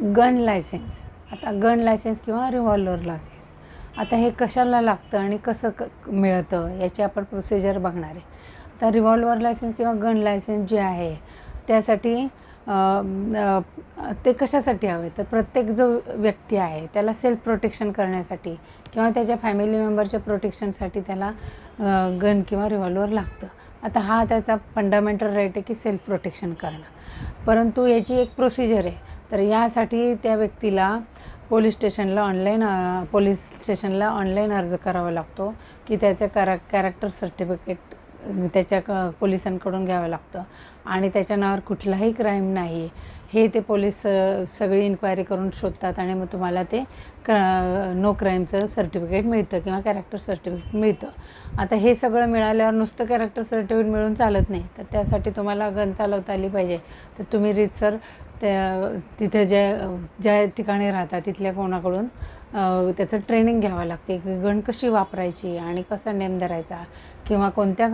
Gun licence. आता gun licence किंवा revolver licence, आता हे कशाला लागतं आणि कसं मिळतं याची आपण प्रोसिजर बघणार आहे. आता रिव्हॉल्वर लायसेन्स किंवा गन लायसेन्स जे आहे त्यासाठी ते कशासाठी हवे, तर प्रत्येक जो व्यक्ती आहे त्याला सेल्फ प्रोटेक्शन करण्यासाठी किंवा त्याच्या फॅमिली मेंबरच्या प्रोटेक्शनसाठी त्याला गन किंवा रिव्हॉल्वर लागतं. आता हा त्याचा फंडामेंटल राईट आहे की सेल्फ प्रोटेक्शन करणं. परंतु याची एक प्रोसिजर आहे. तर यासाठी त्या व्यक्तीला पोलीस स्टेशनला ऑनलाईन अर्ज करावा लागतो की त्याचं कॅरेक्टर सर्टिफिकेट त्याच्या पोलिसांकडून घ्यावं लागतं आणि त्याच्या नावावर कुठलाही क्राईम नाही हे ते पोलीस सगळी इन्क्वायरी करून शोधतात आणि मग तुम्हाला ते नो क्राईमचं सर्टिफिकेट मिळतं किंवा कॅरेक्टर सर्टिफिकेट मिळतं. आता हे सगळं मिळाल्यावर नुसतं कॅरेक्टर सर्टिफिकेट मिळून चालत नाही, तर त्यासाठी तुम्हाला गन चालवता आली पाहिजे. तर तुम्ही रीतसर तिथे ज्या ठिकाणी राहता तिथल्या कोणाकडून त्याचं ट्रेनिंग घ्यावं लागते की गन कशी वापरायची आणि कसा नेम धरायचा किंवा कोणत्या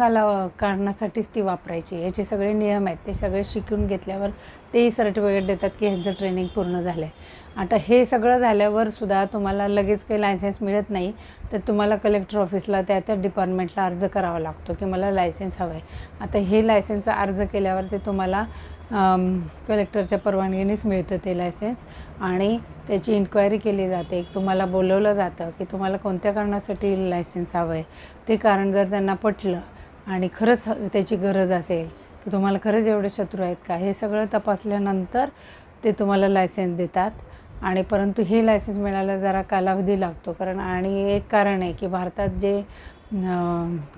कारणासाठीच ती वापरायची याचे सगळे नियम आहेत. ते सगळे शिकून घेतल्यावर तेही सर्टिफिकेट देतात की ह्यांचं ट्रेनिंग पूर्ण झालं आहे. आता हे सगळं झाल्यावर सुद्धा तुम्हाला लगेच काही लायसेन्स मिळत नाही, तर तुम्हाला कलेक्टर ऑफिसला त्या डिपार्टमेंटला अर्ज करावा लागतो की मला लायसेन्स हवं आहे. आता हे लायसेन्सचा अर्ज केल्यावर ते तुम्हाला कलेक्टरच्या परवानगीनेच मिळतं ते लायसेन्स आणि त्याची इन्क्वायरी केली जाते. तुम्हाला बोलवलं जातं की तुम्हाला कोणत्या कारणासाठी लायसेन्स हवं आहे. ते कारण जर त्यांना पटलं आणि खरंच त्याची गरज असेल की तुम्हाला खरंच एवढे शत्रू आहेत का, हे सगळं तपासल्यानंतर ते तुम्हाला लायसेन्स देतात. आणि परंतु हे लायसेन्स मिळायला जरा कालावधी लागतो, कारण आणि एक कारण आहे की भारतात जे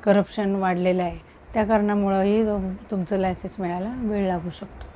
करप्शन वाढलेलं आहे त्या कारणामुळंही तुमचं लायसेन्स मिळायला वेळ लागू शकतो.